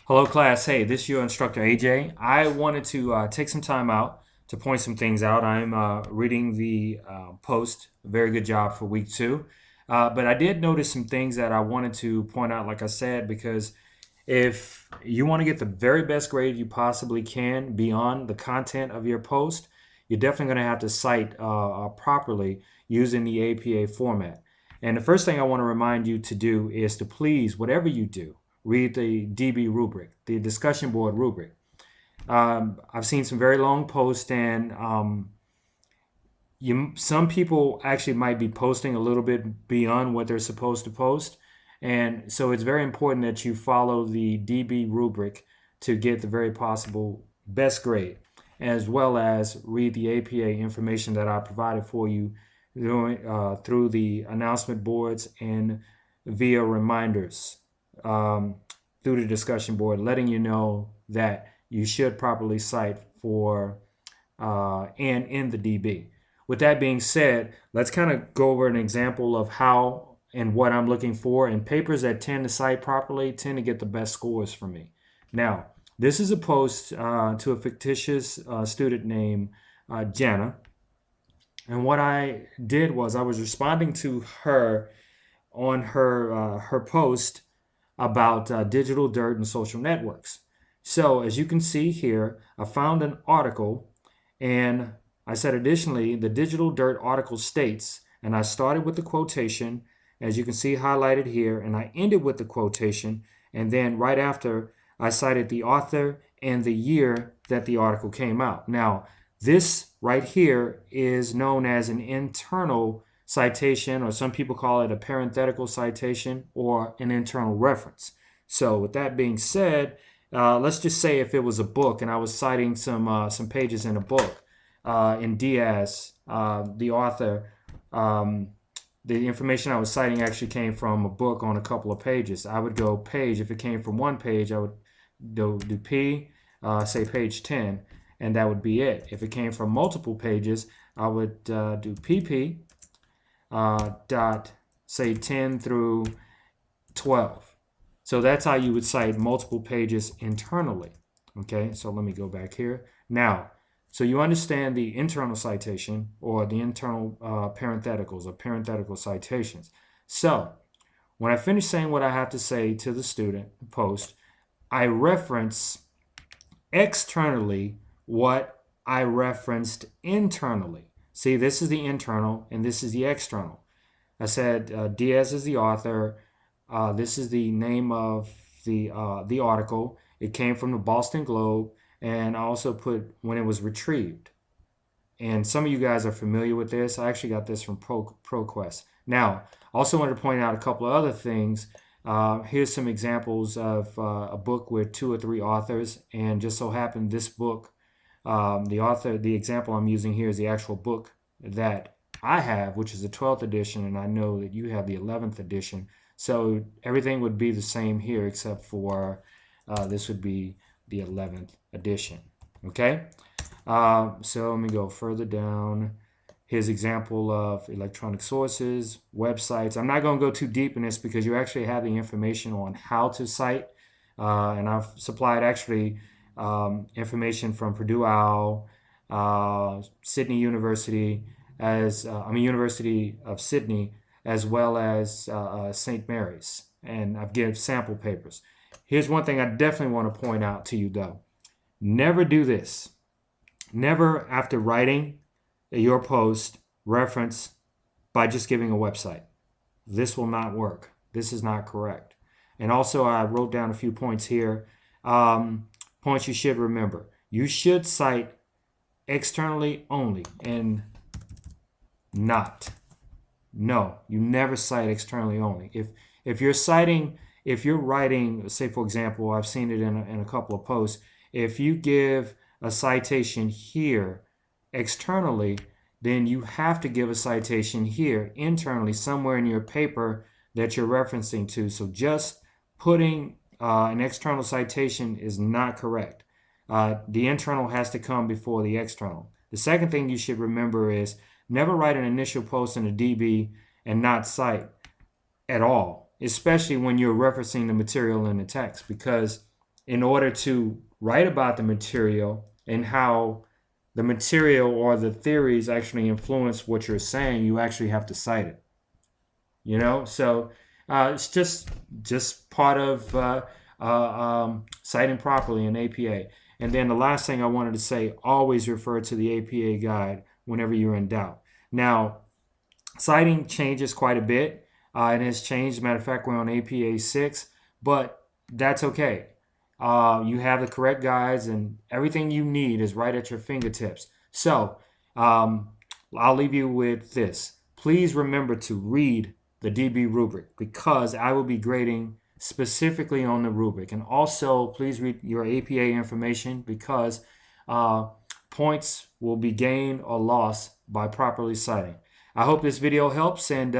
Hello, class. Hey, this is your instructor AJ. I wanted to take some time out to point some things out. I'm reading the post. Very good job for week 2. But I did notice some things that I wanted to point out, like I said, because if you want to get the very best grade you possibly can beyond the content of your post, you're definitely going to have to cite properly using the APA format. And the first thing I want to remind you to do is to please, whatever you do, read the DB rubric, the discussion board rubric. I've seen some very long posts, and some people actually might be posting a little bit beyond what they're supposed to post. And so it's very important that you follow the DB rubric to get the very possible best grade, as well as read the APA information that I provided for you through the announcement boards and via reminders through the discussion board, letting you know that you should properly cite for and in the DB. With that being said, let's kind of go over an example of how and what I'm looking for. And papers that tend to cite properly tend to get the best scores for me. Now, this is a post to a fictitious student named Jana. And what I did was I was responding to her on her post about digital dirt and social networks. So as you can see here, I found an article, and I said additionally, the digital dirt article states, and I started with the quotation, as you can see highlighted here, and I ended with the quotation, and then right after I cited the author and the year that the article came out. Now, this right here is known as an internal citation, or some people call it a parenthetical citation or an internal reference. So with that being said, let's just say if it was a book and I was citing some pages in a book, in Diaz, the author, the information I was citing actually came from a book on a couple of pages. I would go page. If it came from one page, I would do P, say page 10, and that would be it. If it came from multiple pages, I would do PP, dot, say 10 through 12. So that's how you would cite multiple pages internally. Okay, so let me go back here. Now, so you understand the internal citation or the internal parentheticals or parenthetical citations. So when I finish saying what I have to say to the student post, I reference externally what I referenced internally. See, this is the internal and this is the external. I said Diaz is the author. This is the name of the article. It came from the Boston Globe, and I also put when it was retrieved. And some of you guys are familiar with this. I actually got this from ProQuest. Now, also wanted to point out a couple of other things. Here's some examples of a book with 2 or 3 authors, and just so happened this book, the example I'm using here is the actual book that I have, which is the 12th edition, and I know that you have the 11th edition. So everything would be the same here, except for this would be the 11th edition. Okay, so let me go further down. Here's example of electronic sources, websites. I'm not going to go too deep in this because you actually have the information on how to cite, and I've supplied actually information from Purdue OWL, Sydney University, University of Sydney, as well as St. Mary's, and I've given sample papers. Here's one thing I definitely want to point out to you though. Never do this. Never, after writing your post, reference by just giving a website. This will not work. This is not correct. And also I wrote down a few points here. Points you should remember. You should cite externally only and not. No, you never cite externally only. If you're writing, say for example, I've seen it in a couple of posts, if you give a citation here externally, then you have to give a citation here internally somewhere in your paper that you're referencing to. So just putting an external citation is not correct. The internal has to come before the external. The second thing you should remember is never write an initial post in a DB and not cite at all, especially when you're referencing the material in the text, because in order to write about the material and how the material or the theories actually influence what you're saying, you actually have to cite it. So it's just part of citing properly in APA. And then the last thing I wanted to say: always refer to the APA guide whenever you're in doubt. Now, citing changes quite a bit. It has changed. As a matter of fact, we're on APA 6, but that's okay. You have the correct guides, and everything you need is right at your fingertips. So um, I'll leave you with this. Please remember to read the DB rubric, because I will be grading specifically on the rubric. And also, please read your APA information, because uh, points will be gained or lost by properly citing. I hope this video helps, and